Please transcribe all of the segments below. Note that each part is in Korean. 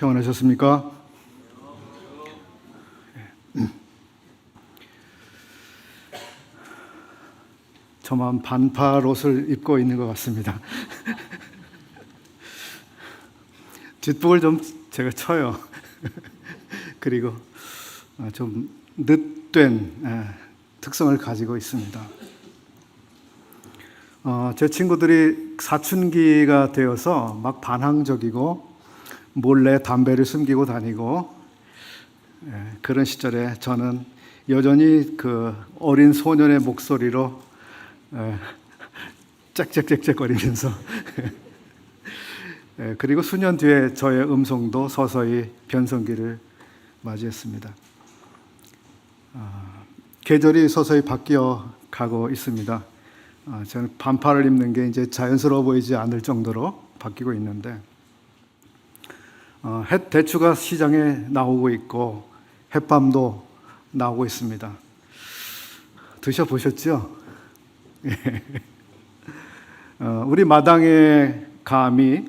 평안하셨습니까? 저만 반팔 옷을 입고 있는 것 같습니다. 뒷북을 좀 제가 쳐요. 그리고 좀 늦된 특성을 가지고 있습니다. 제 친구들이 사춘기가 되어서 막 반항적이고 몰래 담배를 숨기고 다니고 그런 시절에 저는 여전히 그 어린 소년의 목소리로 짹짹짹짹거리면서 그리고 수년 뒤에 저의 음성도 서서히 변성기를 맞이했습니다. 계절이 서서히 바뀌어 가고 있습니다. 저는 반팔을 입는 게 이제 자연스러워 보이지 않을 정도로 바뀌고 있는데 햇대추가 시장에 나오고 있고 햇밤도 나오고 있습니다. 드셔보셨죠? 우리 마당의 감이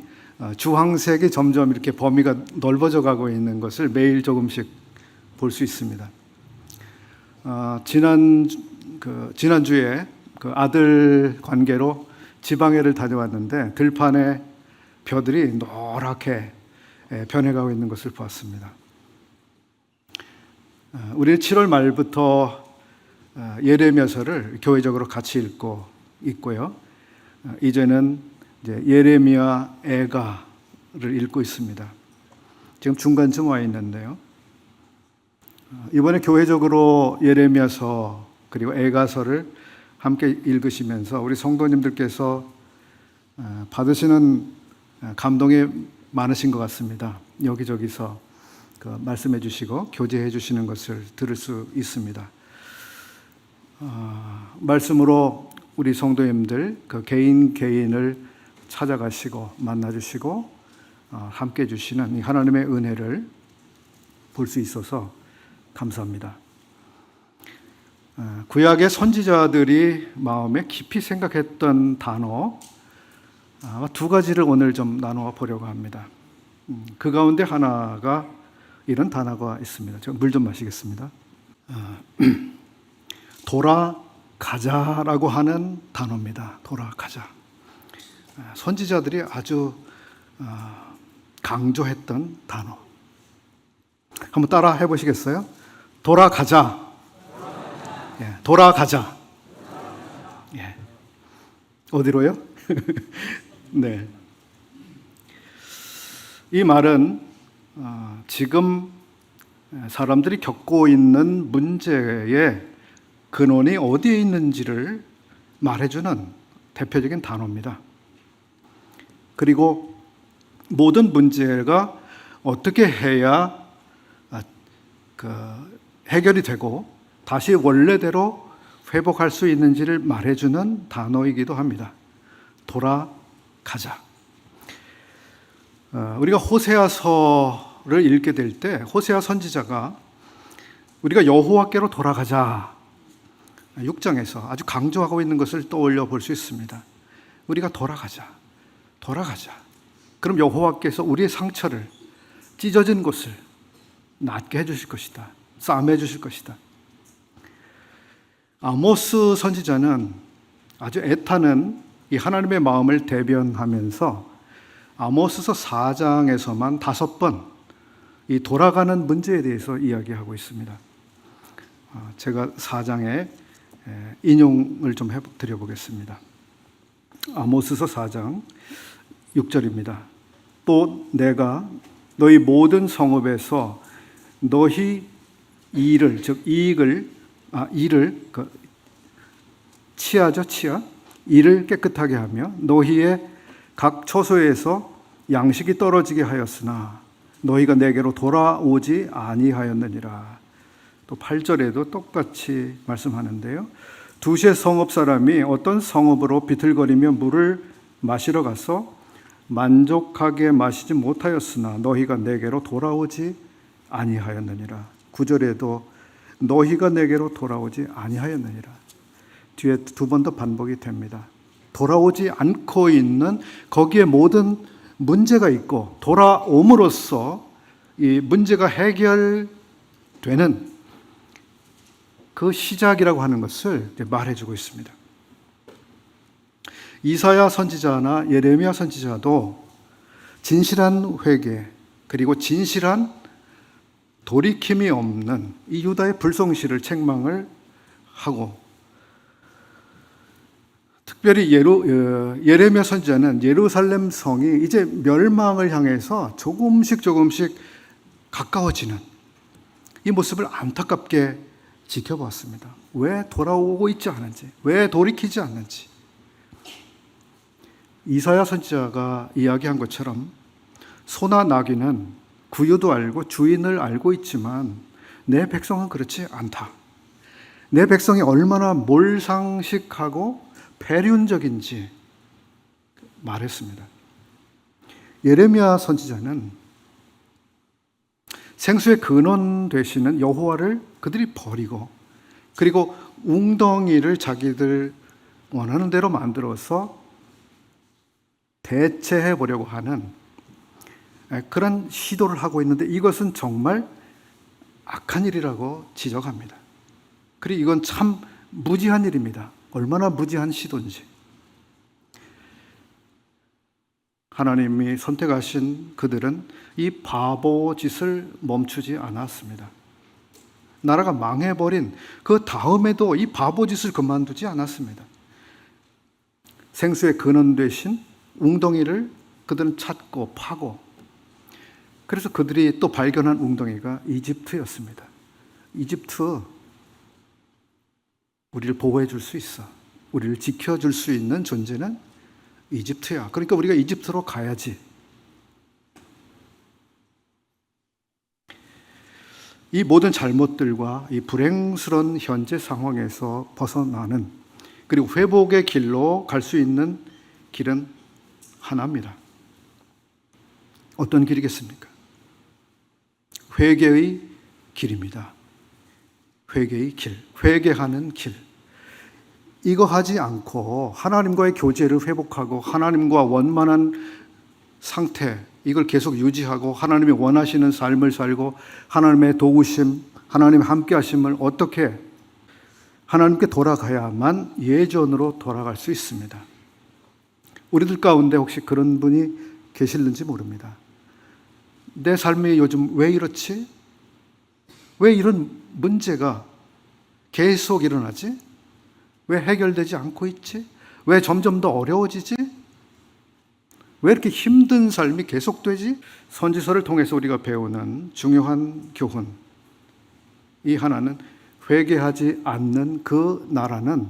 주황색이 점점 이렇게 범위가 넓어져 가고 있는 것을 매일 조금씩 볼 수 있습니다. 지난주에 그 아들 관계로 지방에를 다녀왔는데 들판에 벼들이 노랗게 변해가고 있는 것을 보았습니다. 우리는 7월 말부터 예레미야서를 교회적으로 같이 읽고 있고요. 이제는 이제 예레미야 애가를 읽고 있습니다. 지금 중간쯤 와 있는데요. 이번에 교회적으로 예레미야서 그리고 애가서를 함께 읽으시면서 우리 성도님들께서 받으시는 감동이 많으신 것 같습니다. 여기저기서 말씀해 주시고 교제해 주시는 것을 들을 수 있습니다. 말씀으로 우리 성도님들 개인을 찾아가시고 만나주시고 함께 주시는 이 하나님의 은혜를 볼 수 있어서 감사합니다. 구약의 선지자들이 마음에 깊이 생각했던 단어 두 가지를 오늘 좀 나누어 보려고 합니다. 그 가운데 하나가 이런 단어가 있습니다. 제가 물 좀 마시겠습니다. 돌아가자라고 하는 단어입니다. 돌아가자. 선지자들이 아주 강조했던 단어. 한번 따라 해보시겠어요? 돌아가자. 예, 돌아가자. 예. 어디로요? 네. 이 말은 지금 사람들이 겪고 있는 문제의 근원이 어디에 있는지를 말해주는 대표적인 단어입니다. 그리고 모든 문제가 어떻게 해야 해결이 되고 다시 원래대로 회복할 수 있는지를 말해주는 단어이기도 합니다. 돌아가자. 우리가 호세아서를 읽게 될 때 호세아 선지자가 우리가 여호와께로 돌아가자 6장에서 아주 강조하고 있는 것을 떠올려 볼 수 있습니다. 우리가 돌아가자. 그럼 여호와께서 우리의 상처를 찢어진 곳을 낫게 해주실 것이다. 싸매 주실 것이다. 아모스 선지자는 아주 애타는 이 하나님의 마음을 대변하면서 아모스서 4장에서만 5번 이 돌아가는 문제에 대해서 이야기하고 있습니다. 제가 4장에 인용을 좀 드려보겠습니다. 아모스서 4장 6절입니다. 또 내가 너희 모든 성읍에서 너희 일을 즉 일을 치아죠 치아 일을 깨끗하게 하며 너희의 각 처소에서 양식이 떨어지게 하였으나 너희가 내게로 돌아오지 아니하였느니라. 또 8절에도 똑같이 말씀하는데요. 두세 성읍 사람이 어떤 성읍으로 비틀거리며 물을 마시러 가서 만족하게 마시지 못하였으나 너희가 내게로 돌아오지 아니하였느니라. 9절에도 너희가 내게로 돌아오지 아니하였느니라. 뒤에 2번 더 반복이 됩니다. 돌아오지 않고 있는 거기에 모든 문제가 있고 돌아옴으로써 이 문제가 해결되는 그 시작이라고 하는 것을 말해주고 있습니다. 이사야 선지자나 예레미야 선지자도 진실한 회개 그리고 진실한 돌이킴이 없는 이 유다의 불성실을 책망을 하고, 특별히 예레미야 선지자는 예루살렘 성이 이제 멸망을 향해서 조금씩 가까워지는 이 모습을 안타깝게 지켜보았습니다. 왜 돌아오고 있지 않은지, 왜 돌이키지 않는지. 이사야 선지자가 이야기한 것처럼 소나 나귀는 구유도 알고 주인을 알고 있지만 내 백성은 그렇지 않다. 내 백성이 얼마나 몰상식하고 패륜적인지 말했습니다. 예레미야 선지자는 생수의 근원 되시는 여호와를 그들이 버리고, 그리고 웅덩이를 자기들 원하는 대로 만들어서 대체해 보려고 하는 그런 시도를 하고 있는데, 이것은 정말 악한 일이라고 지적합니다. 그리고 이건 참 무지한 일입니다. 얼마나 무지한 시도인지. 하나님이 선택하신 그들은 이 바보 짓을 멈추지 않았습니다. 나라가 망해버린 그 다음에도 이 바보 짓을 그만두지 않았습니다. 생수의 근원 되신 웅덩이를 그들은 찾고 파고, 그래서 그들이 또 발견한 웅덩이가 이집트였습니다. 이집트, 우리를 보호해 줄 수 있어. 우리를 지켜줄 수 있는 존재는 이집트야. 그러니까 우리가 이집트로 가야지. 이 모든 잘못들과 이 불행스러운 현재 상황에서 벗어나는, 그리고 회복의 길로 갈 수 있는 길은 하나입니다. 어떤 길이겠습니까? 회개의 길입니다. 회개의 길, 회개하는 길. 이거 하지 않고 하나님과의 교제를 회복하고 하나님과 원만한 상태, 이걸 계속 유지하고 하나님이 원하시는 삶을 살고 하나님의 도우심, 하나님의 함께 하심을 어떻게 하나님께 돌아가야만 예전으로 돌아갈 수 있습니다. 우리들 가운데 혹시 그런 분이 계실는지 모릅니다. 내 삶이 요즘 왜 이렇지? 왜 이런 문제가 계속 일어나지? 왜 해결되지 않고 있지? 왜 점점 더 어려워지지? 왜 이렇게 힘든 삶이 계속되지? 선지서를 통해서 우리가 배우는 중요한 교훈, 이 하나는 회개하지 않는 그 나라는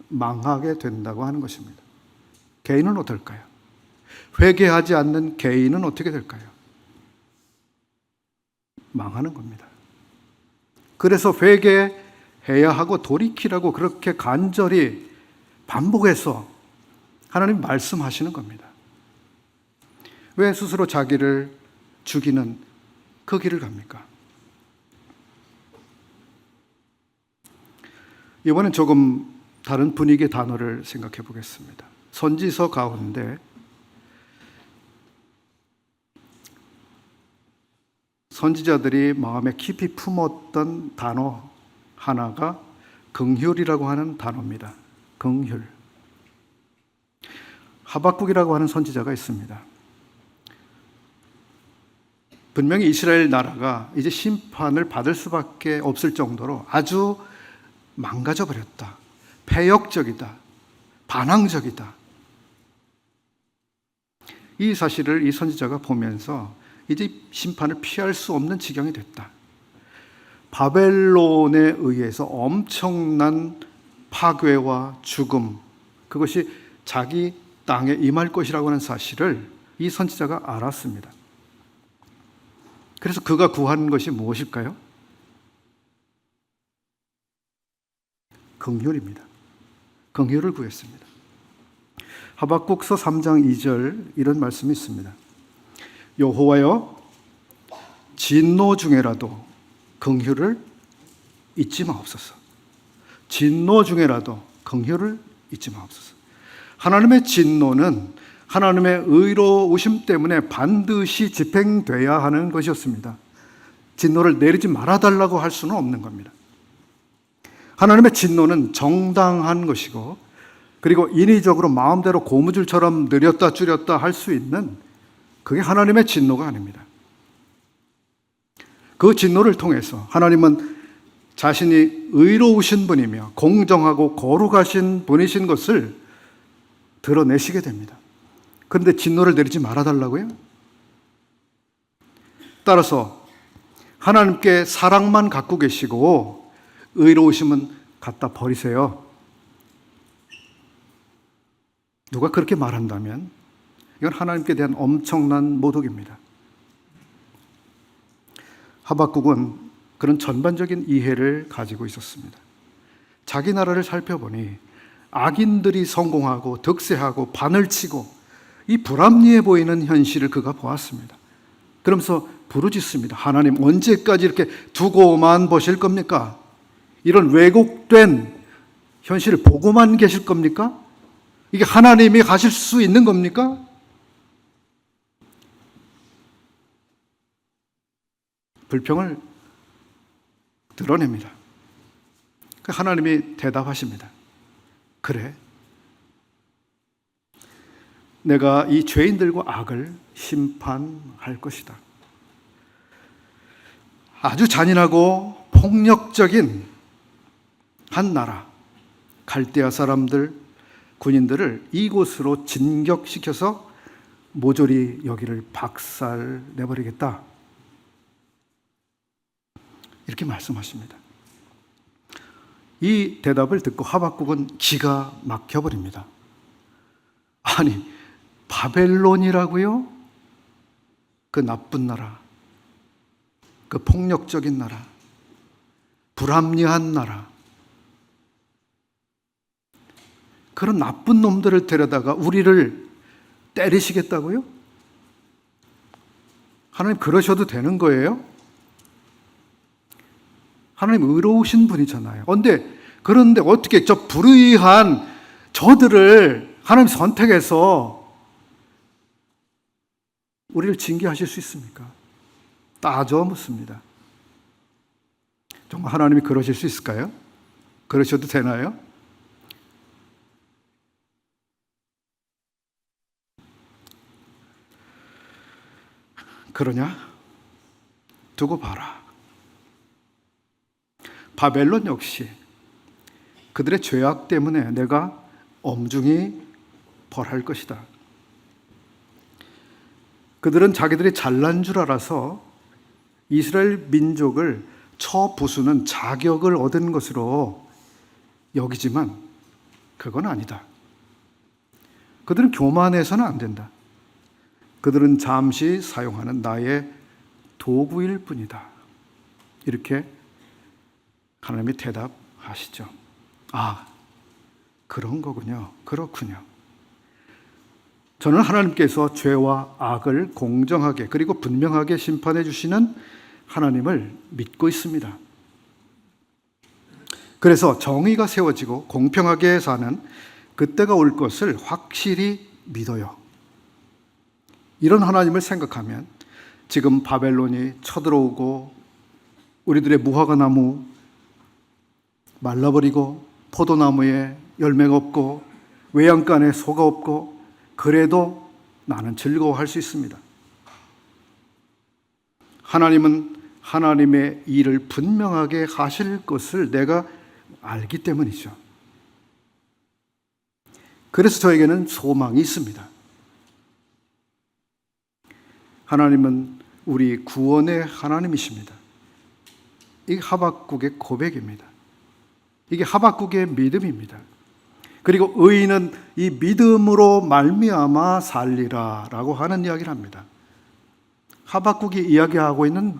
망하게 된다고 하는 것입니다. 개인은 어떨까요? 회개하지 않는 개인은 어떻게 될까요? 망하는 겁니다. 그래서 회개해야 하고 돌이키라고 그렇게 간절히 반복해서 하나님 말씀하시는 겁니다. 왜 스스로 자기를 죽이는 그 길을 갑니까? 이번엔 조금 다른 분위기의 단어를 생각해 보겠습니다. 선지서 가운데 선지자들이 마음에 깊이 품었던 단어 하나가 긍휼이라고 하는 단어입니다. 긍휼. 하박국이라고 하는 선지자가 있습니다. 분명히 이스라엘 나라가 이제 심판을 받을 수밖에 없을 정도로 아주 망가져 버렸다. 패역적이다. 반항적이다. 이 사실을 이 선지자가 보면서 이제 심판을 피할 수 없는 지경이 됐다. 바벨론에 의해서 엄청난 파괴와 죽음, 그것이 자기 땅에 임할 것이라고 하는 사실을 이 선지자가 알았습니다. 그래서 그가 구한 것이 무엇일까요? 긍휼입니다. 긍휼을 구했습니다. 하박국서 3장 2절 이런 말씀이 있습니다. 여호와여, 진노 중에라도 긍휼을 잊지 마옵소서. 진노 중에라도 긍휼을 잊지 마옵소서. 하나님의 진노는 하나님의 의로우심 때문에 반드시 집행돼야 하는 것이었습니다. 진노를 내리지 말아달라고 할 수는 없는 겁니다. 하나님의 진노는 정당한 것이고, 그리고 인위적으로 마음대로 고무줄처럼 느렸다 줄였다 할 수 있는, 그게 하나님의 진노가 아닙니다. 그 진노를 통해서 하나님은 자신이 의로우신 분이며 공정하고 거룩하신 분이신 것을 드러내시게 됩니다. 그런데 진노를 내리지 말아달라고요? 따라서 하나님께 사랑만 갖고 계시고 의로우심은 갖다 버리세요. 누가 그렇게 말한다면 이건 하나님께 대한 엄청난 모독입니다. 하박국은 그런 전반적인 이해를 가지고 있었습니다. 자기 나라를 살펴보니 악인들이 성공하고 득세하고 반을 치고 이 불합리해 보이는 현실을 그가 보았습니다. 그러면서 부르짖습니다. 하나님, 언제까지 이렇게 두고만 보실 겁니까? 이런 왜곡된 현실을 보고만 계실 겁니까? 이게 하나님이 가실 수 있는 겁니까? 불평을 드러냅니다. 하나님이 대답하십니다. 그래, 내가 이 죄인들과 악을 심판할 것이다. 아주 잔인하고 폭력적인 한 나라, 갈대아 사람들, 군인들을 이곳으로 진격시켜서 모조리 여기를 박살내버리겠다. 이렇게 말씀하십니다. 이 대답을 듣고 하박국은 기가 막혀버립니다. 아니, 바벨론이라고요? 그 나쁜 나라, 그 폭력적인 나라, 불합리한 나라, 그런 나쁜 놈들을 데려다가 우리를 때리시겠다고요? 하나님, 그러셔도 되는 거예요? 하나님 의로우신 분이잖아요. 그런데 어떻게 저 불의한 저들을 하나님 선택해서 우리를 징계하실 수 있습니까? 따져 묻습니다. 정말 하나님이 그러실 수 있을까요? 그러셔도 되나요? 그러냐? 두고 봐라. 바벨론 역시 그들의 죄악 때문에 내가 엄중히 벌할 것이다. 그들은 자기들이 잘난 줄 알아서 이스라엘 민족을 쳐부수는 자격을 얻은 것으로 여기지만 그건 아니다. 그들은 교만해서는 안 된다. 그들은 잠시 사용하는 나의 도구일 뿐이다. 이렇게 하나님이 대답하시죠. 아, 그런 거군요. 그렇군요. 저는 하나님께서 죄와 악을 공정하게 그리고 분명하게 심판해 주시는 하나님을 믿고 있습니다. 그래서 정의가 세워지고 공평하게 사는 그때가 올 것을 확실히 믿어요. 이런 하나님을 생각하면 지금 바벨론이 쳐들어오고 우리들의 무화과 나무 말라버리고 포도나무에 열매가 없고 외양간에 소가 없고 그래도 나는 즐거워할 수 있습니다. 하나님은 하나님의 일을 분명하게 하실 것을 내가 알기 때문이죠. 그래서 저에게는 소망이 있습니다. 하나님은 우리 구원의 하나님이십니다. 이게 하박국의 고백입니다. 이게 하박국의 믿음입니다. 그리고 의인은 이 믿음으로 말미암아 살리라라고 하는 이야기를 합니다. 하박국이 이야기하고 있는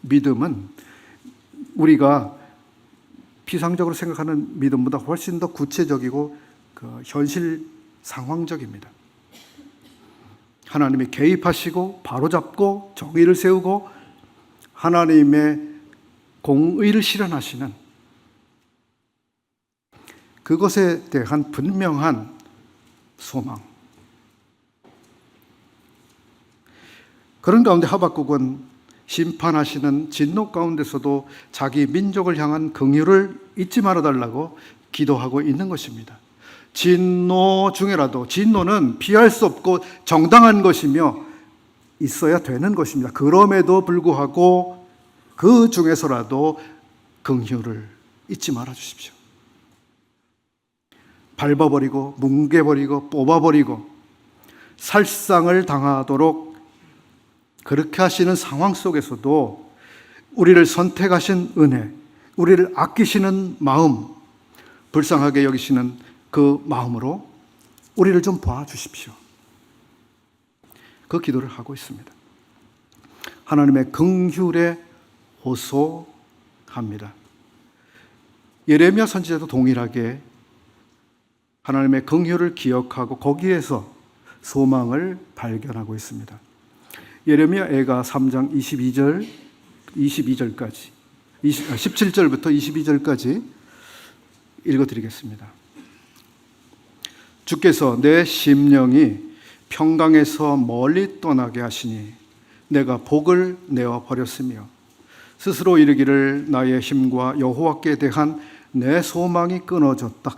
믿음은 우리가 피상적으로 생각하는 믿음보다 훨씬 더 구체적이고 현실 상황적입니다. 하나님이 개입하시고 바로잡고 정의를 세우고 하나님의 공의를 실현하시는 그것에 대한 분명한 소망. 그런 가운데 하박국은 심판하시는 진노 가운데서도 자기 민족을 향한 긍휼을 잊지 말아달라고 기도하고 있는 것입니다. 진노 중에라도, 진노는 피할 수 없고 정당한 것이며 있어야 되는 것입니다. 그럼에도 불구하고 그 중에서라도 긍휼을 잊지 말아 주십시오. 밟아버리고 뭉개버리고 뽑아버리고 살상을 당하도록 그렇게 하시는 상황 속에서도 우리를 선택하신 은혜, 우리를 아끼시는 마음, 불쌍하게 여기시는 그 마음으로 우리를 좀 봐주십시오. 그 기도를 하고 있습니다. 하나님의 긍휼에 호소합니다. 예레미야 선지자도 동일하게 하나님의 긍휼을 기억하고 거기에서 소망을 발견하고 있습니다. 예레미야애가 3장 22절까지 17절부터 22절까지 읽어드리겠습니다. 주께서 내 심령이 평강에서 멀리 떠나게 하시니 내가 복을 내어 버렸으며 스스로 이르기를 나의 힘과 여호와께 대한 내 소망이 끊어졌다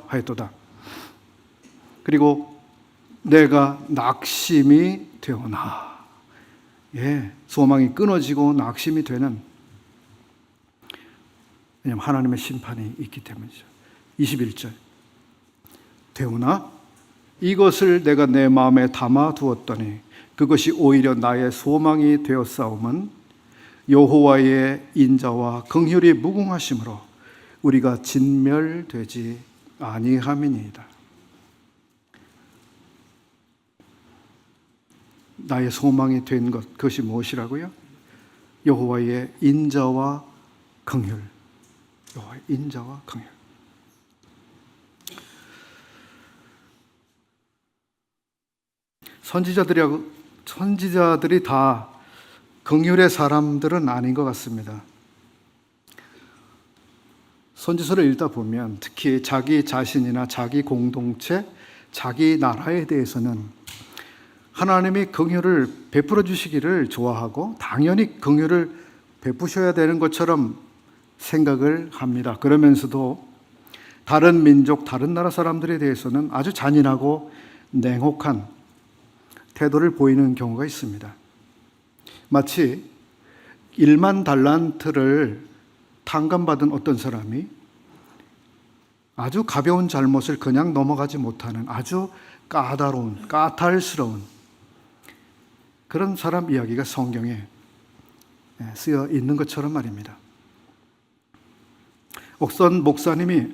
하였도다. 그리고 내가 낙심이 되오나, 소망이 끊어지고 낙심이 되는, 왜냐하면 하나님의 심판이 있기 때문이죠. 21절 되오나 이것을 내가 내 마음에 담아 두었더니 그것이 오히려 나의 소망이 되었사오면 여호와의 인자와 긍휼이 무궁하심으로 우리가 진멸되지 아니함이니이다. 나의 소망이 된 것, 그것이 무엇이라고요? 여호와의 인자와 긍휼. 여호와의 인자와 긍휼. 선지자들이 다 긍휼의 사람들은 아닌 것 같습니다. 선지서를 읽다 보면 특히 자기 자신이나 자기 공동체, 자기 나라에 대해서는 하나님이 긍휼을 베풀어 주시기를 좋아하고 당연히 긍휼을 베푸셔야 되는 것처럼 생각을 합니다. 그러면서도 다른 민족, 다른 나라 사람들에 대해서는 아주 잔인하고 냉혹한 태도를 보이는 경우가 있습니다. 마치 1만 달란트를 탕감받은 어떤 사람이 아주 가벼운 잘못을 그냥 넘어가지 못하는 아주 까다로운, 까탈스러운 그런 사람 이야기가 성경에 쓰여 있는 것처럼 말입니다. 옥선 목사님이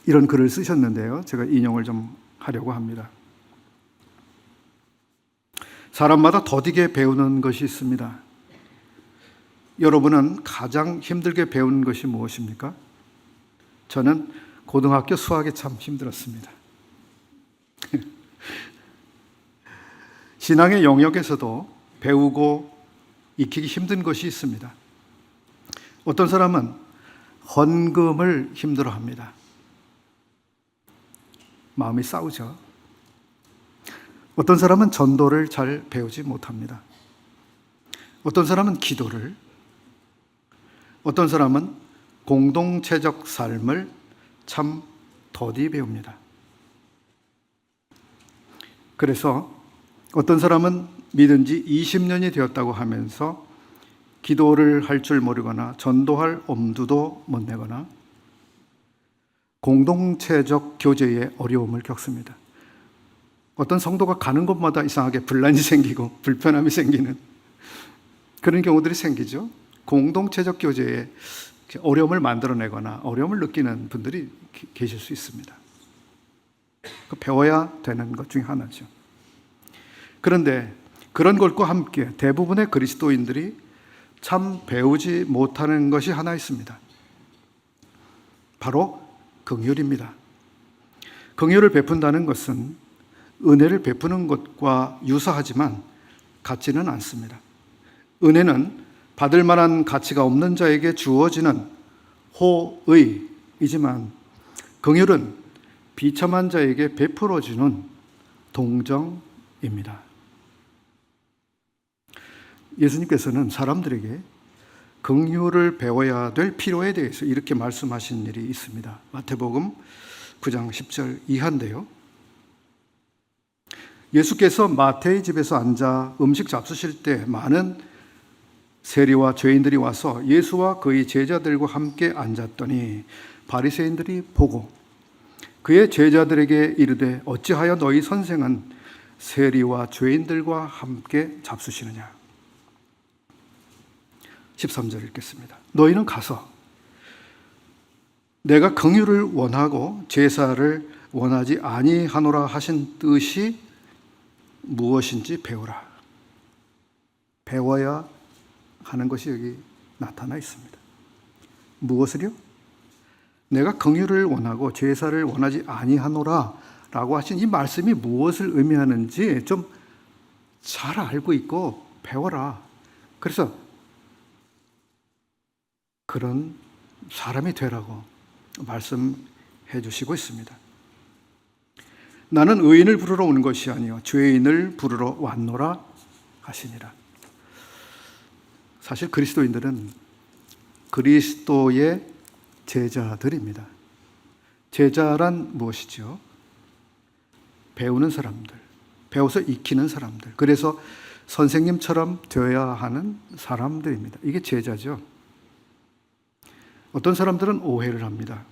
이런 글을 쓰셨는데요. 제가 인용을 좀 하려고 합니다. 사람마다 더디게 배우는 것이 있습니다. 여러분은 가장 힘들게 배운 것이 무엇입니까? 저는 고등학교 수학이 참 힘들었습니다. 신앙의 영역에서도 배우고 익히기 힘든 것이 있습니다. 어떤 사람은 헌금을 힘들어합니다. 마음이 싸우죠. 어떤 사람은 전도를 잘 배우지 못합니다. 어떤 사람은 기도를, 어떤 사람은 공동체적 삶을 참 더디 배웁니다. 그래서 어떤 사람은 믿은 지 20년이 되었다고 하면서 기도를 할 줄 모르거나 전도할 엄두도 못 내거나 공동체적 교제에 어려움을 겪습니다. 어떤 성도가 가는 곳마다 이상하게 분란이 생기고 불편함이 생기는 그런 경우들이 생기죠. 공동체적 교제에 어려움을 만들어내거나 어려움을 느끼는 분들이 계실 수 있습니다. 배워야 되는 것 중에 하나죠. 그런데 그런 것과 함께 대부분의 그리스도인들이 참 배우지 못하는 것이 하나 있습니다. 바로 긍휼입니다. 긍휼을 베푼다는 것은 은혜를 베푸는 것과 유사하지만 같지는 않습니다. 은혜는 받을 만한 가치가 없는 자에게 주어지는 호의이지만 긍휼은 비참한 자에게 베풀어주는 동정입니다. 예수님께서는 사람들에게 긍휼을 배워야 될 필요에 대해서 이렇게 말씀하신 일이 있습니다. 마태복음 9장 10절 이하인데요. 예수께서 마태의 집에서 앉아 음식 잡수실 때 많은 세리와 죄인들이 와서 예수와 그의 제자들과 함께 앉았더니 바리새인들이 보고 그의 제자들에게 이르되 어찌하여 너희 선생은 세리와 죄인들과 함께 잡수시느냐. 13절 읽겠습니다. 너희는 가서 내가 긍휼을 원하고 제사를 원하지 아니하노라 하신 뜻이 무엇인지 배우라. 배워야 하는 것이 여기 나타나 있습니다. 무엇을요? 내가 긍휼을 원하고 제사를 원하지 아니하노라 라고 하신 이 말씀이 무엇을 의미하는지 좀 잘 알고 있고 배워라. 그래서 그런 사람이 되라고 말씀해 주시고 있습니다. 나는 의인을 부르러 오는 것이 아니요 죄인을 부르러 왔노라 하시니라. 사실 그리스도인들은 그리스도의 제자들입니다. 제자란 무엇이죠? 배우는 사람들, 배워서 익히는 사람들, 그래서 선생님처럼 되어야 하는 사람들입니다. 이게 제자죠. 어떤 사람들은 오해를 합니다.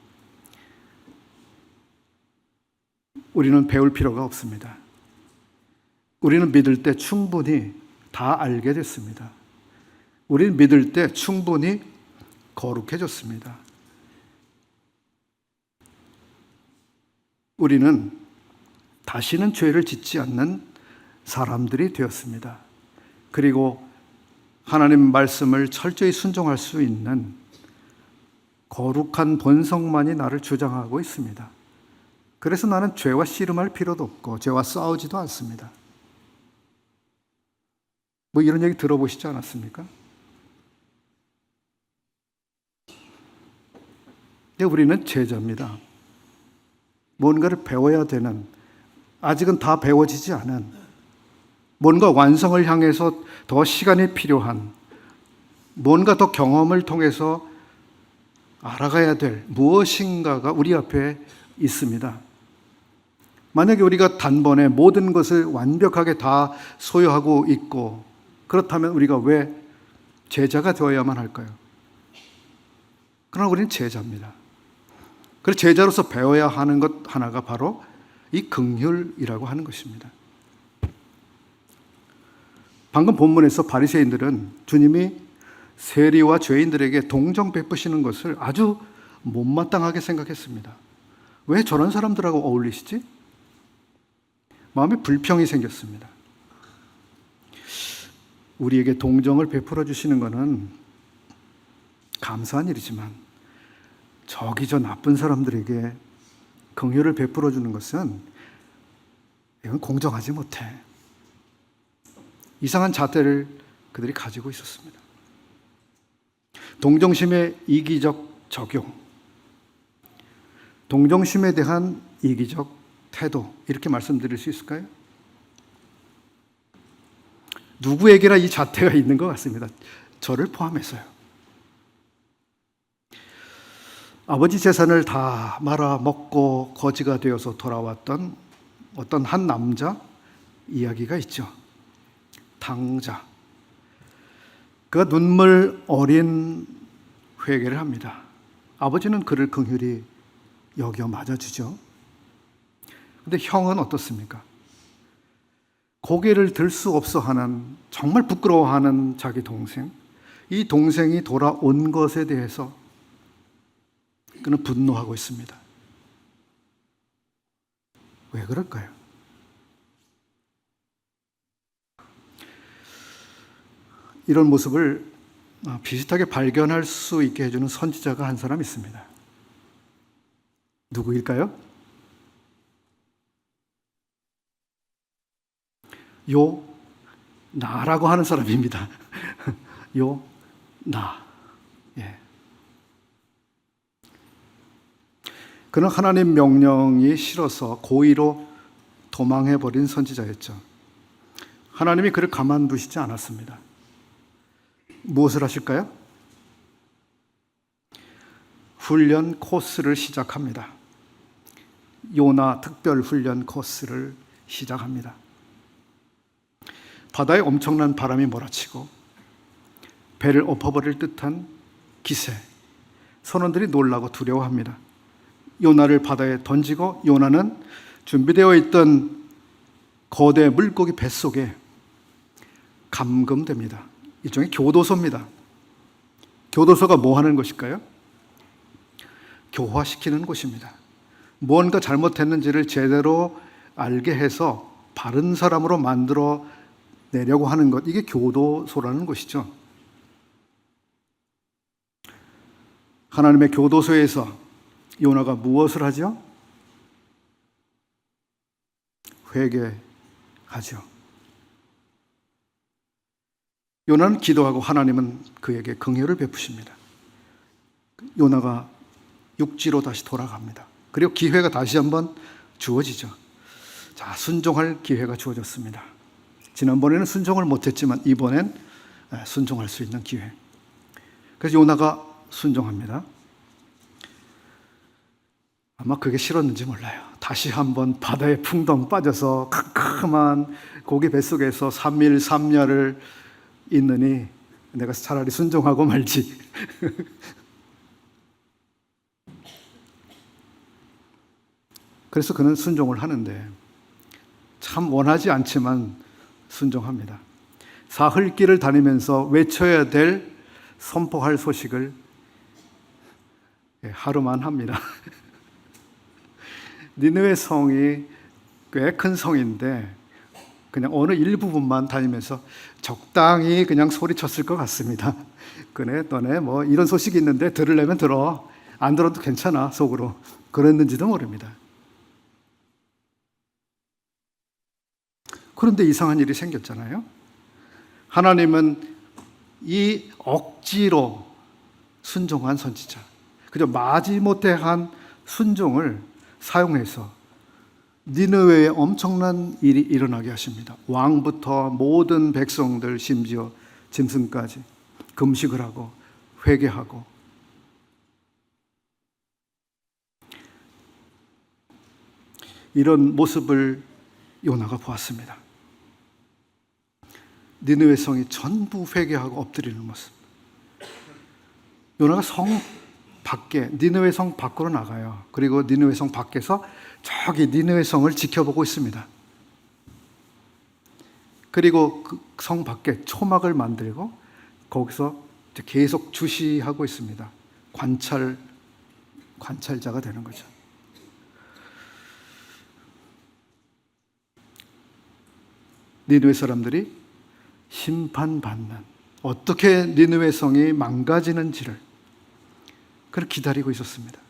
우리는 배울 필요가 없습니다. 우리는 믿을 때 충분히 다 알게 됐습니다. 우리는 믿을 때 충분히 거룩해졌습니다. 우리는 다시는 죄를 짓지 않는 사람들이 되었습니다. 그리고 하나님 말씀을 철저히 순종할 수 있는 거룩한 본성만이 나를 주장하고 있습니다. 그래서 나는 죄와 씨름할 필요도 없고 죄와 싸우지도 않습니다. 뭐 이런 얘기 들어보시지 않았습니까? 근데 우리는 제자입니다. 뭔가를 배워야 되는, 아직은 다 배워지지 않은, 뭔가 완성을 향해서 더 시간이 필요한, 뭔가 더 경험을 통해서 알아가야 될 무엇인가가 우리 앞에 있습니다. 만약에 우리가 단번에 모든 것을 완벽하게 다 소유하고 있고, 그렇다면 우리가 왜 제자가 되어야만 할까요? 그러나 우리는 제자입니다. 그래서 제자로서 배워야 하는 것 하나가 바로 이 긍휼이라고 하는 것입니다. 방금 본문에서 바리새인들은 주님이 세리와 죄인들에게 동정 베푸시는 것을 아주 못마땅하게 생각했습니다. 왜 저런 사람들하고 어울리시지? 마음에 불평이 생겼습니다. 우리에게 동정을 베풀어 주시는 것은 감사한 일이지만 저기 저 나쁜 사람들에게 긍휼을 베풀어 주는 것은 이건 공정하지 못해. 이상한 잣대를 그들이 가지고 있었습니다. 동정심의 이기적 적용, 동정심에 대한 이기적 태도, 이렇게 말씀드릴 수 있을까요? 누구에게나 이 잣대가 있는 것 같습니다. 저를 포함해서요. 아버지 재산을 다 말아먹고 거지가 되어서 돌아왔던 어떤 한 남자 이야기가 있죠. 탕자. 그가 눈물 어린 회개를 합니다. 아버지는 그를 긍휼히 여겨 맞아주죠. 근데 형은 어떻습니까? 고개를 들 수 없어 하는, 정말 부끄러워하는 자기 동생, 이 동생이 돌아온 것에 대해서 그는 분노하고 있습니다. 왜 그럴까요? 이런 모습을 비슷하게 발견할 수 있게 해주는 선지자가 한 사람 있습니다. 누구일까요? 요나라고 하는 사람입니다. 요나. 예. 그는 하나님 명령이 싫어서 고의로 도망해버린 선지자였죠. 하나님이 그를 가만두시지 않았습니다. 무엇을 하실까요? 훈련 코스를 시작합니다. 요나 특별 훈련 코스를 시작합니다. 바다에 엄청난 바람이 몰아치고 배를 엎어버릴 듯한 기세. 선원들이 놀라고 두려워합니다. 요나를 바다에 던지고 요나는 준비되어 있던 거대 물고기 뱃속에 감금됩니다. 일종의 교도소입니다. 교도소가 뭐 하는 것일까요? 교화시키는 곳입니다. 무언가 잘못했는지를 제대로 알게 해서 바른 사람으로 만들어 내려고 하는 것, 이게 교도소라는 것이죠. 하나님의 교도소에서 요나가 무엇을 하죠? 회개하죠. 요나는 기도하고 하나님은 그에게 긍휼을 베푸십니다. 요나가 육지로 다시 돌아갑니다. 그리고 기회가 다시 한번 주어지죠. 자, 순종할 기회가 주어졌습니다. 지난번에는 순종을 못했지만 이번엔 순종할 수 있는 기회. 그래서 요나가 순종합니다. 아마 그게 싫었는지 몰라요. 다시 한번 바다에 풍덩 빠져서 캄캄한 고기 뱃속에서 3일 3야를 있느니 내가 차라리 순종하고 말지. 그래서 그는 순종을 하는데 참 원하지 않지만 순종합니다. 사흘길을 다니면서 외쳐야 될 선포할 소식을 하루만 합니다. 니느웨 성이 꽤 큰 성인데 그냥 어느 일부분만 다니면서 적당히 그냥 소리쳤을 것 같습니다. 그네 너네 뭐 이런 소식이 있는데 들으려면 들어, 안 들어도 괜찮아 속으로 그랬는지도 모릅니다. 그런데 이상한 일이 생겼잖아요. 하나님은 이 억지로 순종한 선지자, 그저 마지못해 한 순종을 사용해서 니느웨에 엄청난 일이 일어나게 하십니다. 왕부터 모든 백성들, 심지어 짐승까지 금식을 하고 회개하고. 이런 모습을 요나가 보았습니다. 니느웨 성이 전부 회개하고 엎드리는 모습. 요나가 성 밖에, 니느웨 성 밖으로 나가요. 그리고 니느웨 성 밖에서 저기 니느웨 성을 지켜보고 있습니다. 그리고 그 성 밖에 초막을 만들고 거기서 계속 주시하고 있습니다. 관찰자가 되는 거죠. 니느웨 사람들이 심판받는, 어떻게 니느웨 성이 망가지는지를 그를 기다리고 있었습니다.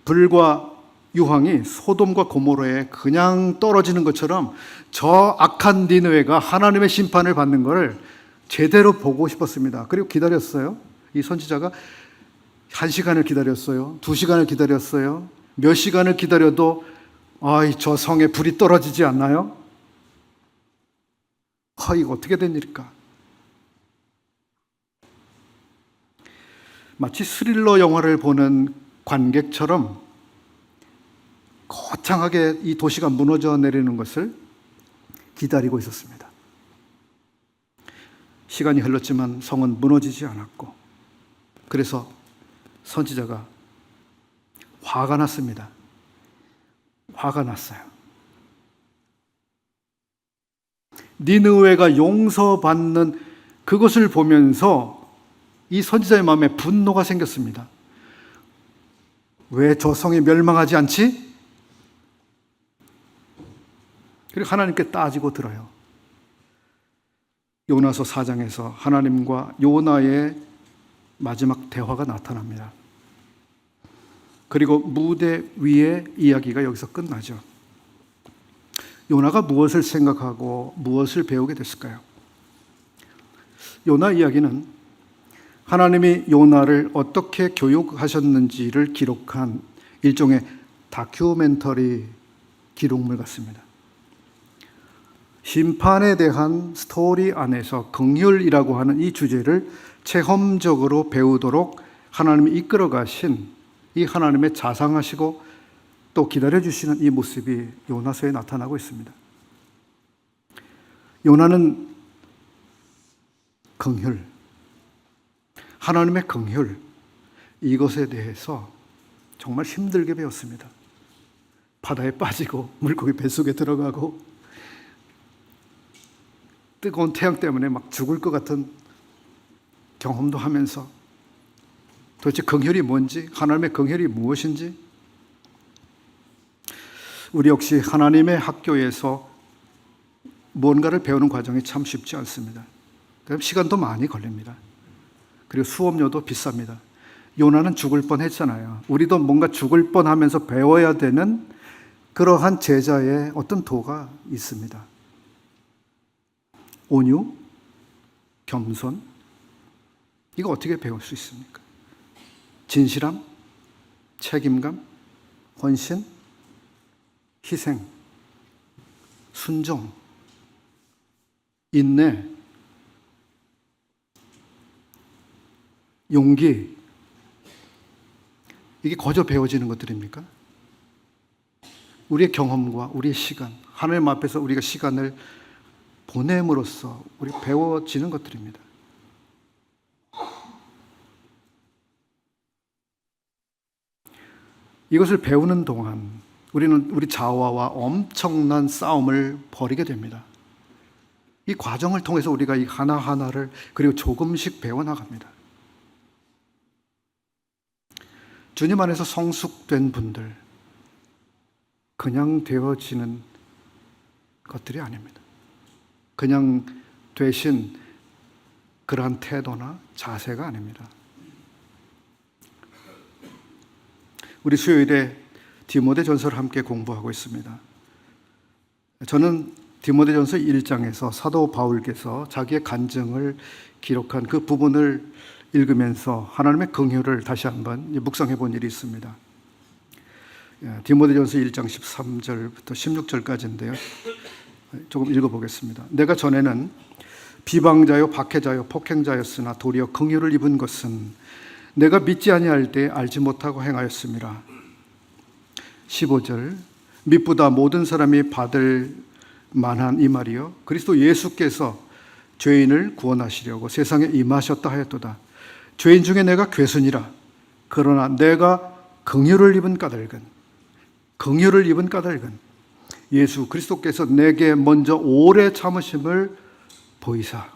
불과 유황이 소돔과 고모라에 그냥 떨어지는 것처럼 저 악한 니느웨가 하나님의 심판을 받는 것을 제대로 보고 싶었습니다. 그리고 기다렸어요. 이 선지자가 1시간을 기다렸어요. 2시간을 기다렸어요. 몇 시간을 기다려도 저 성에 불이 떨어지지 않나요? 이거 어떻게 된 일일까? 마치 스릴러 영화를 보는 관객처럼 거창하게 이 도시가 무너져 내리는 것을 기다리고 있었습니다. 시간이 흘렀지만 성은 무너지지 않았고, 그래서 선지자가 화가 났습니다. 화가 났어요. 니느웨가 용서받는 그것을 보면서 이 선지자의 마음에 분노가 생겼습니다. 왜 저 성이 멸망하지 않지? 그리고 하나님께 따지고 들어요. 요나서 4장에서 하나님과 요나의 마지막 대화가 나타납니다. 그리고 무대 위의 이야기가 여기서 끝나죠. 요나가 무엇을 생각하고 무엇을 배우게 됐을까요? 요나 이야기는 하나님이 요나를 어떻게 교육하셨는지를 기록한 일종의 다큐멘터리 기록물 같습니다. 심판에 대한 스토리 안에서 긍휼이라고 하는 이 주제를 체험적으로 배우도록 하나님이 이끌어 가신 이 하나님의 자상하시고 또 기다려주시는 이 모습이 요나서에 나타나고 있습니다. 요나는 긍휼, 하나님의 긍휼, 이것에 대해서 정말 힘들게 배웠습니다. 바다에 빠지고 물고기 뱃속에 들어가고 뜨거운 태양 때문에 막 죽을 것 같은 경험도 하면서 도대체 긍휼이 뭔지, 하나님의 긍휼이 무엇인지, 우리 역시 하나님의 학교에서 뭔가를 배우는 과정이 참 쉽지 않습니다. 시간도 많이 걸립니다. 그리고 수업료도 비쌉니다. 요나는 죽을 뻔했잖아요. 우리도 뭔가 죽을 뻔하면서 배워야 되는 그러한 제자의 어떤 도가 있습니다. 온유, 겸손, 이거 어떻게 배울 수 있습니까? 진실함, 책임감, 헌신, 희생, 순종, 인내, 용기, 이게 거저 배워지는 것들입니까? 우리의 경험과 우리의 시간, 하나님 앞에서 우리가 시간을 보냄으로써 우리 배워지는 것들입니다. 이것을 배우는 동안 우리는 우리 자아와 엄청난 싸움을 벌이게 됩니다. 이 과정을 통해서 우리가 이 하나하나를 그리고 조금씩 배워나갑니다. 주님 안에서 성숙된 분들, 그냥 되어지는 것들이 아닙니다. 그냥 되신 그러한 태도나 자세가 아닙니다. 우리 수요일에 디모데전서를 함께 공부하고 있습니다. 저는 디모데전서 1장에서 사도 바울께서 자기의 간증을 기록한 그 부분을 읽으면서 하나님의 긍휼을 다시 한번 묵상해 본 일이 있습니다. 디모데전서 1장 13절부터 16절까지인데요. 조금 읽어보겠습니다. 내가 전에는 비방자요 박해자요 폭행자였으나 도리어 긍휼을 입은 것은 내가 믿지 아니할 때 알지 못하고 행하였음이라. 15절 미쁘다 모든 사람이 받을 만한 이 말이요 그리스도 예수께서 죄인을 구원하시려고 세상에 임하셨다 하였도다. 죄인 중에 내가 괴순이라. 그러나 내가 긍휼을 입은 까닭은 예수 그리스도께서 내게 먼저 오래 참으심을 보이사.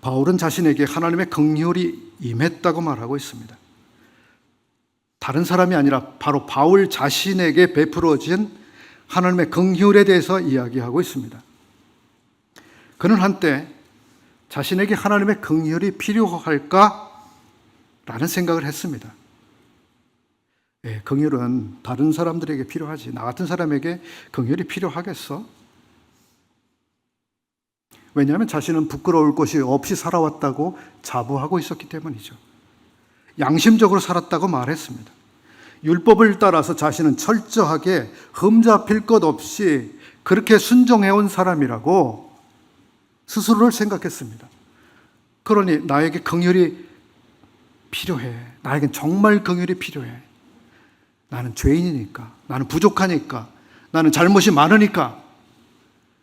바울은 자신에게 하나님의 긍휼이 임했다고 말하고 있습니다. 다른 사람이 아니라 바로 바울 자신에게 베풀어진 하나님의 긍휼에 대해서 이야기하고 있습니다. 그는 한때 자신에게 하나님의 긍휼이 필요할까라는 생각을 했습니다. 긍휼은 다른 사람들에게 필요하지 나 같은 사람에게 긍휼이 필요하겠어? 왜냐하면 자신은 부끄러울 것이 없이 살아왔다고 자부하고 있었기 때문이죠. 양심적으로 살았다고 말했습니다. 율법을 따라서 자신은 철저하게 흠잡힐 것 없이 그렇게 순종해온 사람이라고 스스로를 생각했습니다. 그러니 나에게 긍휼이 필요해. 나에겐 정말 긍휼이 필요해. 나는 죄인이니까, 나는 부족하니까, 나는 잘못이 많으니까,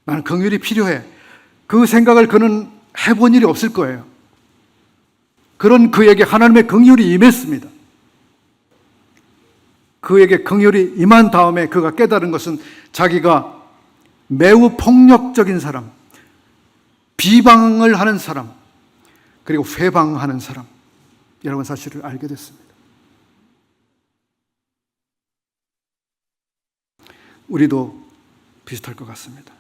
나는 긍휼이 필요해. 그 생각을 그는 해본 일이 없을 거예요. 그런 그에게 하나님의 긍휼이 임했습니다. 그에게 긍휼이 임한 다음에 그가 깨달은 것은 자기가 매우 폭력적인 사람, 비방을 하는 사람, 그리고 회방하는 사람, 여러분 사실을 알게 됐습니다. 우리도 비슷할 것 같습니다.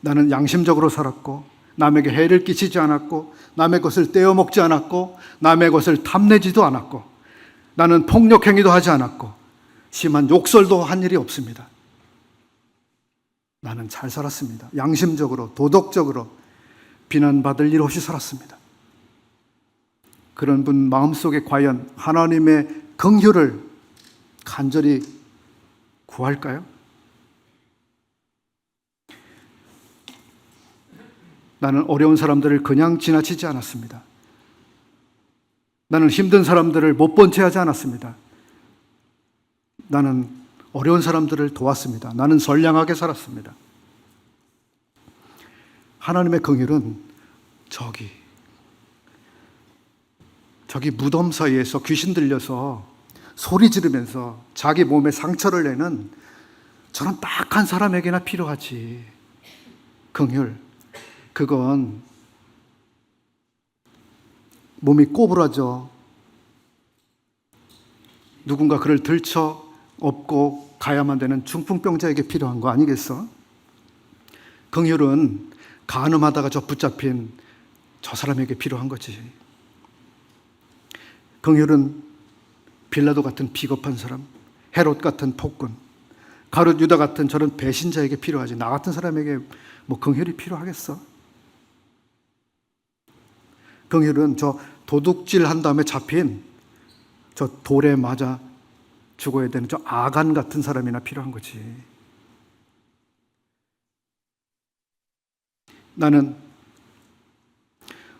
나는 양심적으로 살았고 남에게 해를 끼치지 않았고 남의 것을 떼어먹지 않았고 남의 것을 탐내지도 않았고 나는 폭력행위도 하지 않았고 심한 욕설도 한 일이 없습니다. 나는 잘 살았습니다. 양심적으로 도덕적으로 비난받을 일 없이 살았습니다. 그런 분 마음속에 과연 하나님의 긍휼을 간절히 구할까요? 나는 어려운 사람들을 그냥 지나치지 않았습니다. 나는 힘든 사람들을 못 본 채 하지 않았습니다. 나는 어려운 사람들을 도왔습니다. 나는 선량하게 살았습니다. 하나님의 긍휼은 저기 무덤 사이에서 귀신 들려서 소리 지르면서 자기 몸에 상처를 내는 저런 딱한 사람에게나 필요하지. 긍휼, 그건 몸이 꼬부라져 누군가 그를 들쳐 업고 가야만 되는 중풍병자에게 필요한 거 아니겠어? 긍휼은 간음하다가 저 붙잡힌 저 사람에게 필요한 거지. 긍휼은 빌라도 같은 비겁한 사람, 헤롯 같은 폭군, 가룟 유다 같은 저런 배신자에게 필요하지. 나 같은 사람에게 뭐 긍휼이 필요하겠어? 긍휼은 저 도둑질 한 다음에 잡힌 저 돌에 맞아 죽어야 되는 저 아간 같은 사람이나 필요한 거지. 나는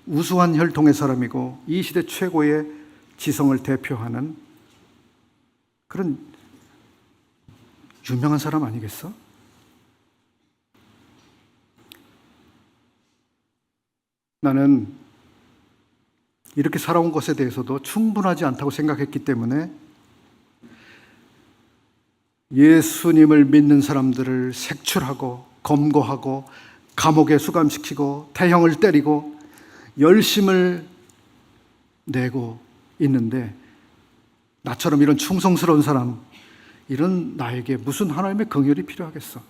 우수한 혈통의 사람이고 이 시대 최고의 지성을 대표하는 그런 유명한 사람 아니겠어? 나는 이렇게 살아온 것에 대해서도 충분하지 않다고 생각했기 때문에 예수님을 믿는 사람들을 색출하고 검거하고 감옥에 수감시키고 태형을 때리고 열심을 내고 있는데 나처럼 이런 충성스러운 사람, 이런 나에게 무슨 하나님의 긍휼이 필요하겠어?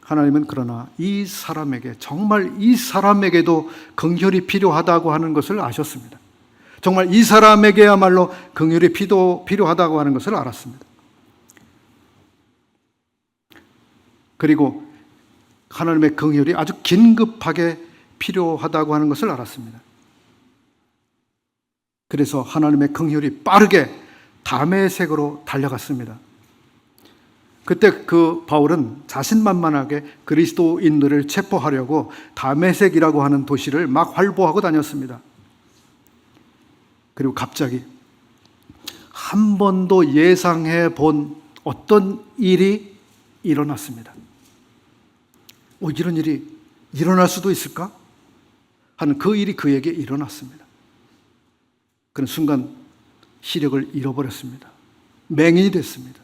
하나님은 그러나 이 사람에게, 정말 이 사람에게도 긍휼이 필요하다고 하는 것을 아셨습니다. 정말 이 사람에게야말로 긍휼이 필요하다고 하는 것을 알았습니다. 그리고 하나님의 긍휼이 아주 긴급하게 필요하다고 하는 것을 알았습니다. 그래서 하나님의 긍휼이 빠르게 다메섹으로 달려갔습니다. 그때 그 바울은 자신만만하게 그리스도인들을 체포하려고 다메섹이라고 하는 도시를 막 활보하고 다녔습니다. 그리고 갑자기 한 번도 예상해 본 어떤 일이 일어났습니다. 이런 일이 일어날 수도 있을까? 하는 그 일이 그에게 일어났습니다. 그는 순간 시력을 잃어버렸습니다. 맹인이 됐습니다.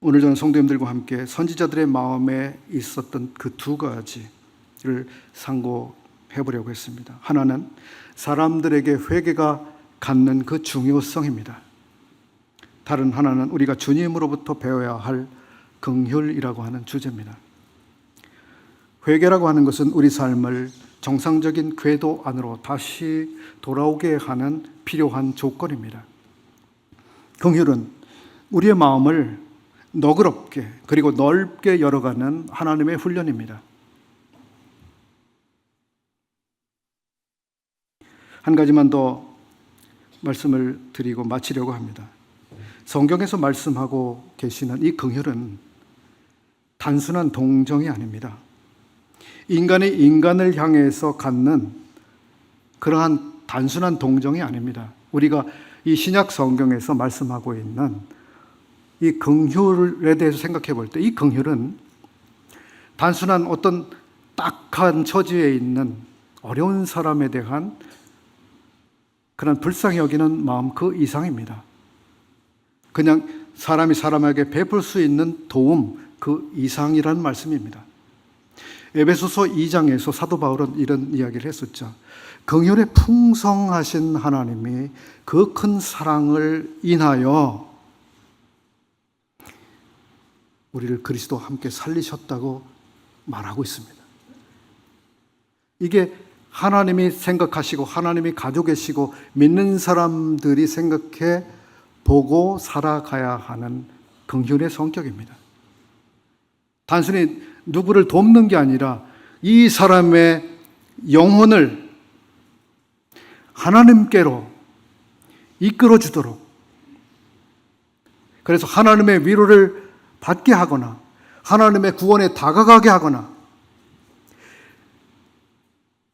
오늘 저는 성도님들과 함께 선지자들의 마음에 있었던 그 두 가지를 상고해 보려고 했습니다. 하나는 사람들에게 회개가 갖는 그 중요성입니다. 다른 하나는 우리가 주님으로부터 배워야 할 긍휼이라고 하는 주제입니다. 회개라고 하는 것은 우리 삶을 정상적인 궤도 안으로 다시 돌아오게 하는 필요한 조건입니다. 긍휼은 우리의 마음을 너그럽게 그리고 넓게 열어가는 하나님의 훈련입니다. 한 가지만 더 말씀을 드리고 마치려고 합니다. 성경에서 말씀하고 계시는 이 긍휼은 단순한 동정이 아닙니다. 인간이 인간을 향해서 갖는 그러한 단순한 동정이 아닙니다. 우리가 이 신약 성경에서 말씀하고 있는 이 긍휼에 대해서 생각해 볼 때 이 긍휼은 단순한 어떤 딱한 처지에 있는 어려운 사람에 대한 그런 불쌍히 여기는 마음 그 이상입니다. 그냥 사람이 사람에게 베풀 수 있는 도움 그 이상이라는 말씀입니다. 에베소서 2장에서 사도 바울은 이런 이야기를 했었죠. 긍휼에 풍성하신 하나님이 그 큰 사랑을 인하여 우리를 그리스도와 함께 살리셨다고 말하고 있습니다. 이게 하나님이 생각하시고 하나님이 가지고 계시고 믿는 사람들이 생각해 보고 살아가야 하는 긍휼의 성격입니다. 단순히 누구를 돕는 게 아니라 이 사람의 영혼을 하나님께로 이끌어 주도록, 그래서 하나님의 위로를 받게 하거나 하나님의 구원에 다가가게 하거나,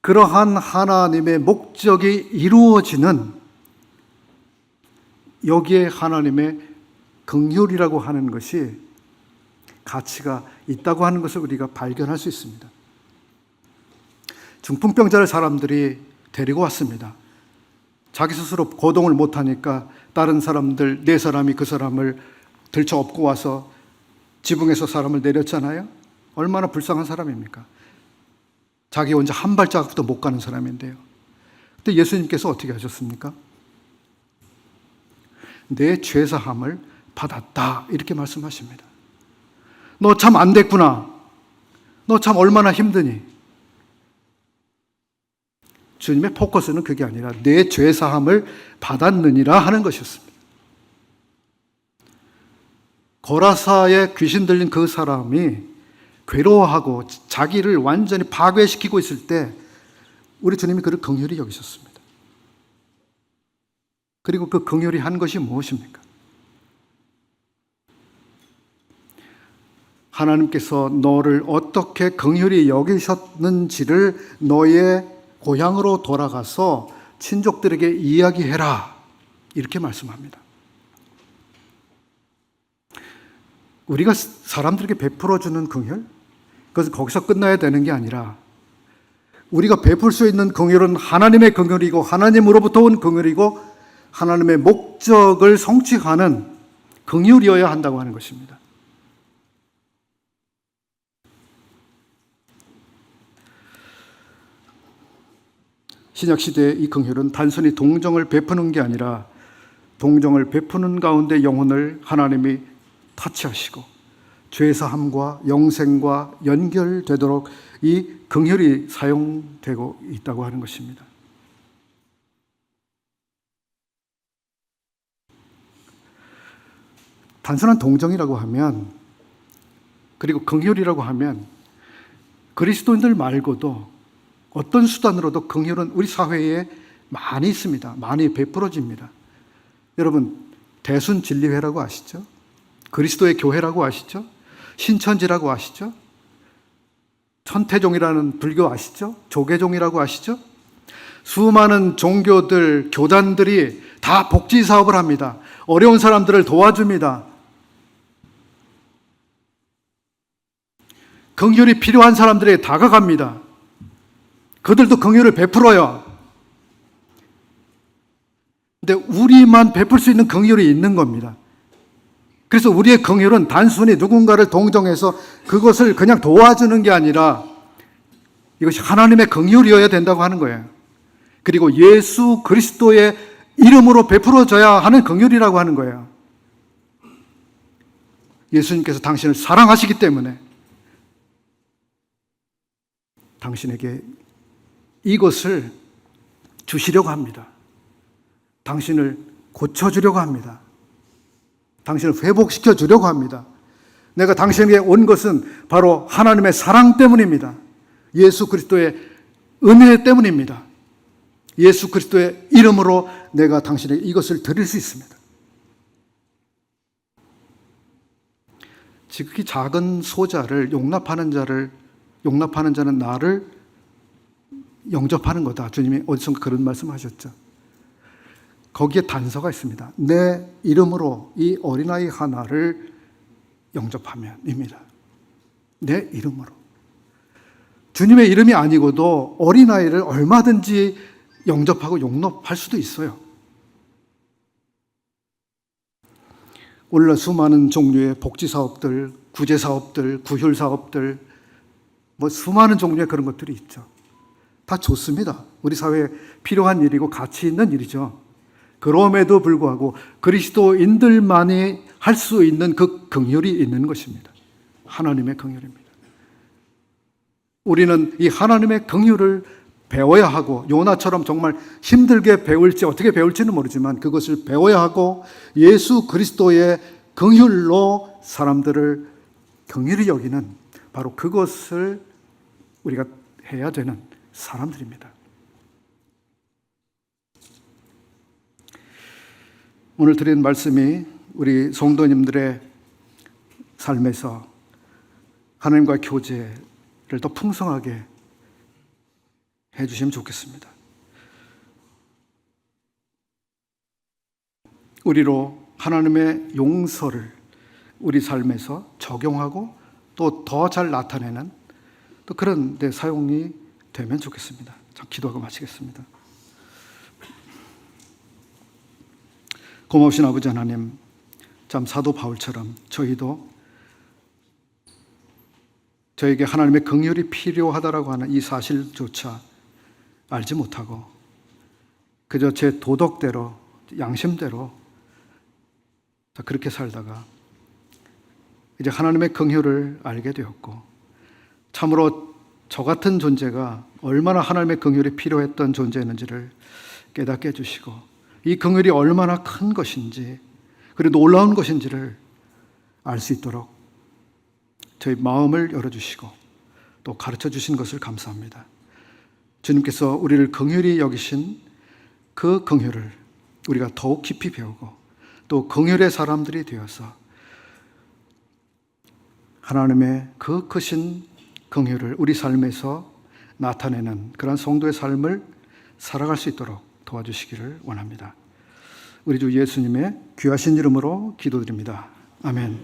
그러한 하나님의 목적이 이루어지는, 여기에 하나님의 긍휼이라고 하는 것이 가치가 있다고 하는 것을 우리가 발견할 수 있습니다. 중풍병자를 사람들이 데리고 왔습니다. 자기 스스로 거동을 못하니까 다른 사람들, 네 사람이 그 사람을 들쳐 업고 와서 지붕에서 사람을 내렸잖아요. 얼마나 불쌍한 사람입니까? 자기 혼자 한 발자국도 못 가는 사람인데요. 근데 예수님께서 어떻게 하셨습니까? 내 죄사함을 받았다, 이렇게 말씀하십니다. 너 참 안 됐구나. 너 참 얼마나 힘드니. 주님의 포커스는 그게 아니라 내 죄사함을 받았느니라 하는 것이었습니다. 거라사에 귀신 들린 그 사람이 괴로워하고 자기를 완전히 파괴시키고 있을 때 우리 주님이 그를 긍휼히 여기셨습니다. 그리고 그 긍휼히 한 것이 무엇입니까? 하나님께서 너를 어떻게 긍휼히 여기셨는지를 너의 고향으로 돌아가서 친족들에게 이야기해라, 이렇게 말씀합니다. 우리가 사람들에게 베풀어주는 긍휼, 그것은 거기서 끝나야 되는 게 아니라 우리가 베풀 수 있는 긍휼은 하나님의 긍휼이고 하나님으로부터 온 긍휼이고 하나님의 목적을 성취하는 긍휼이어야 한다고 하는 것입니다. 신약시대의 이 긍휼은 단순히 동정을 베푸는 게 아니라 동정을 베푸는 가운데 영혼을 하나님이 터치하시고 죄사함과 영생과 연결되도록 이 긍휼이 사용되고 있다고 하는 것입니다. 단순한 동정이라고 하면, 그리고 긍휼이라고 하면 그리스도인들 말고도 어떤 수단으로도 긍휼은 우리 사회에 많이 있습니다. 많이 베풀어집니다. 여러분, 대순진리회라고 아시죠? 그리스도의 교회라고 아시죠? 신천지라고 아시죠? 천태종이라는 불교 아시죠? 조계종이라고 아시죠? 수많은 종교들, 교단들이 다 복지 사업을 합니다. 어려운 사람들을 도와줍니다. 긍휼이 필요한 사람들에게 다가갑니다. 그들도 긍휼을 베풀어요. 근데 우리만 베풀 수 있는 긍휼이 있는 겁니다. 그래서 우리의 긍휼은 단순히 누군가를 동정해서 그것을 그냥 도와주는 게 아니라 이것이 하나님의 긍휼이어야 된다고 하는 거예요. 그리고 예수 그리스도의 이름으로 베풀어져야 하는 긍휼이라고 하는 거예요. 예수님께서 당신을 사랑하시기 때문에 당신에게 이것을 주시려고 합니다. 당신을 고쳐주려고 합니다. 당신을 회복시켜 주려고 합니다. 내가 당신에게 온 것은 바로 하나님의 사랑 때문입니다. 예수 그리스도의 은혜 때문입니다. 예수 그리스도의 이름으로 내가 당신에게 이것을 드릴 수 있습니다. 지극히 작은 소자를 용납하는 자는 나를 영접하는 거다. 주님이 어디선가 그런 말씀하셨죠. 거기에 단서가 있습니다. 내 이름으로 이 어린아이 하나를 영접하면입니다. 내 이름으로. 주님의 이름이 아니고도 어린아이를 얼마든지 영접하고 용납할 수도 있어요. 오늘날 수많은 종류의 복지사업들, 구제사업들, 구휼사업들, 수많은 종류의 그런 것들이 있죠. 다 좋습니다. 우리 사회에 필요한 일이고 가치 있는 일이죠. 그럼에도 불구하고 그리스도인들만이 할 수 있는 그 긍휼이 있는 것입니다. 하나님의 긍휼입니다. 우리는 이 하나님의 긍휼을 배워야 하고, 요나처럼 정말 힘들게 배울지 어떻게 배울지는 모르지만 그것을 배워야 하고, 예수 그리스도의 긍휼로 사람들을 긍휼히 여기는 바로 그것을 우리가 해야 되는 사람들입니다. 오늘 드린 말씀이 우리 성도님들의 삶에서 하나님과 교제를 더 풍성하게 해주시면 좋겠습니다. 우리로 하나님의 용서를 우리 삶에서 적용하고 또 더 잘 나타내는 또 그런 데 사용이 되면 좋겠습니다. 자, 기도하고 마치겠습니다. 고마우신 아버지 하나님, 참 사도 바울처럼 저희도 저에게 하나님의 긍휼이 필요하다라고 하는 이 사실조차 알지 못하고 그저 제 도덕대로, 양심대로 그렇게 살다가 이제 하나님의 긍휼을 알게 되었고, 참으로 저 같은 존재가 얼마나 하나님의 긍휼이 필요했던 존재였는지를 깨닫게 해주시고, 이 긍휼이 얼마나 큰 것인지 그리고 놀라운 것인지를 알 수 있도록 저희 마음을 열어주시고 또 가르쳐 주신 것을 감사합니다. 주님께서 우리를 긍휼히 여기신 그 긍휼을 우리가 더욱 깊이 배우고 또 긍휼의 사람들이 되어서 하나님의 그 크신 긍휼을 우리 삶에서 나타내는 그런 성도의 삶을 살아갈 수 있도록 도와주시기를 원합니다. 우리 주 예수님의 귀하신 이름으로 기도드립니다. 아멘.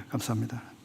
감사합니다.